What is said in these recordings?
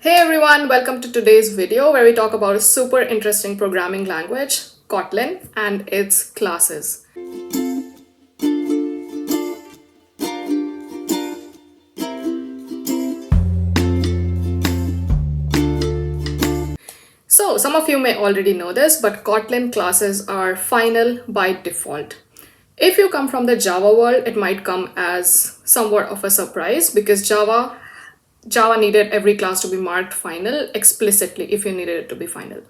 Hey everyone, welcome to today's video where we talk about a super interesting programming language, Kotlin, and its classes. So some of you may already know this, but Kotlin classes are final by default. If you come from the Java world, it might come as somewhat of a surprise because Java needed every class to be marked final explicitly if you needed it to be final.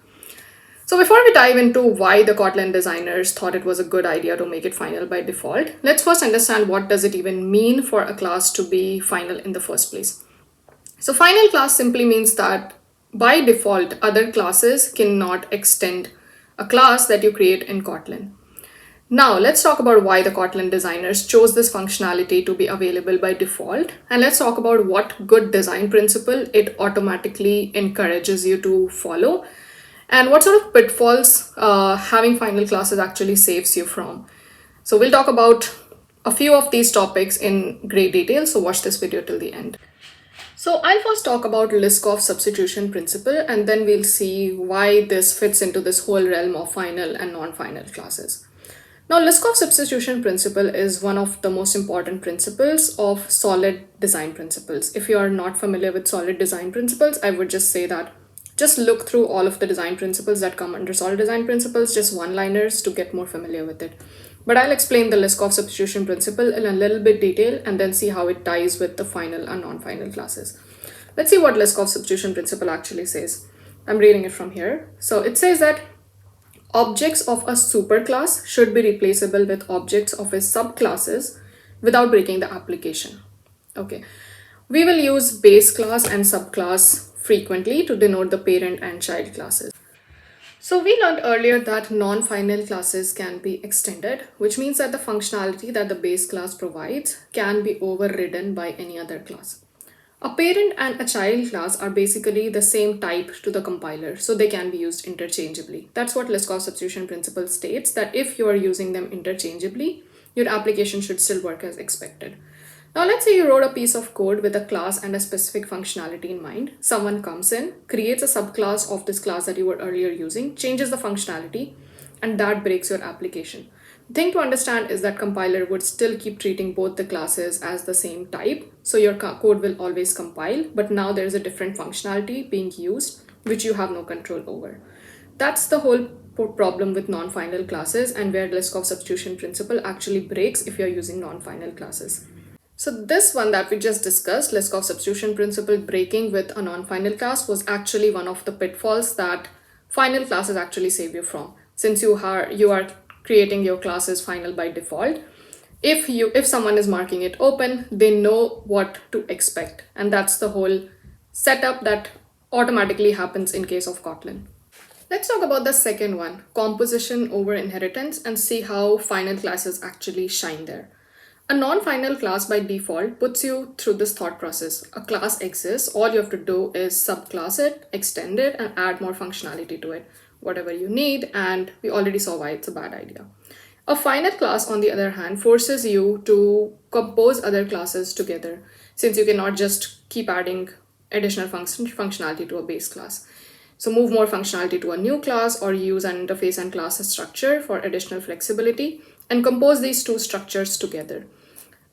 So before we dive into why the Kotlin designers thought it was a good idea to make it final by default, let's first understand what does it even mean for a class to be final in the first place. So final class simply means that by default, other classes cannot extend a class that you create in Kotlin. Now, let's talk about why the Kotlin designers chose this functionality to be available by default. And let's talk about what good design principle it automatically encourages you to follow and what sort of pitfalls having final classes actually saves you from. So we'll talk about a few of these topics in great detail. So watch this video till the end. So I'll first talk about Liskov substitution principle, and then we'll see why this fits into this whole realm of final and non-final classes. Now, Liskov substitution principle is one of the most important principles of solid design principles. If you are not familiar with solid design principles, I would just say that just look through all of the design principles that come under solid design principles, just one-liners to get more familiar with it. But I'll explain the Liskov substitution principle in a little bit detail and then see how it ties with the final and non-final classes. Let's see what Liskov substitution principle actually says. I'm reading it from here. So it says that objects of a superclass should be replaceable with objects of its subclasses without breaking the application. Okay, we will use base class and subclass frequently to denote the parent and child classes. So we learned earlier that non-final classes can be extended, which means that the functionality that the base class provides can be overridden by any other class. A parent and a child class are basically the same type to the compiler, so they can be used interchangeably. That's what Liskov substitution principle states, that if you are using them interchangeably, your application should still work as expected. Now let's say you wrote a piece of code with a class and a specific functionality in mind. Someone comes in, creates a subclass of this class that you were earlier using, changes the functionality, and that breaks your application. The thing to understand is that compiler would still keep treating both the classes as the same type, so your code will always compile, but now there is a different functionality being used, which you have no control over. That's the whole problem with non-final classes and where Liskov substitution principle actually breaks if you're using non-final classes. So this one that we just discussed, Liskov substitution principle breaking with a non-final class, was actually one of the pitfalls that final classes actually save you from. Since you are creating your classes final by default, if someone is marking it open, they know what to expect, and that's the whole setup that automatically happens in case of Kotlin. Let's talk about the second one, composition over inheritance, and see how final classes actually shine there. A non-final class by default puts you through this thought process. A class exists, all you have to do is subclass it, extend it, and add more functionality to it, whatever you need, and we already saw why it's a bad idea. A final class, on the other hand, forces you to compose other classes together, since you cannot just keep adding additional functionality to a base class. So move more functionality to a new class or use an interface and class structure for additional flexibility and compose these two structures together.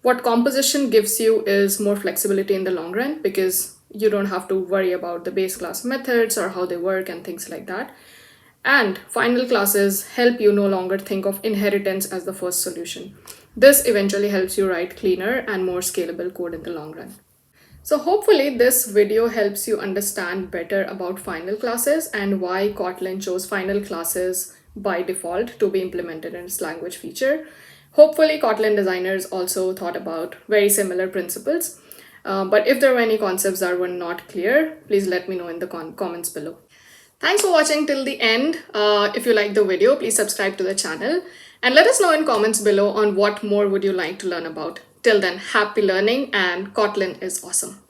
What composition gives you is more flexibility in the long run because you don't have to worry about the base class methods or how they work and things like that. And final classes help you no longer think of inheritance as the first solution. This eventually helps you write cleaner and more scalable code in the long run. So hopefully this video helps you understand better about final classes and why Kotlin chose final classes by default to be implemented in its language feature. Hopefully Kotlin designers also thought about very similar principles. But if there were any concepts that were not clear, please let me know in the comments below. Thanks for watching till the end. If you liked the video, please subscribe to the channel and let us know in comments below on what more would you like to learn about. Till then, happy learning, and Kotlin is awesome.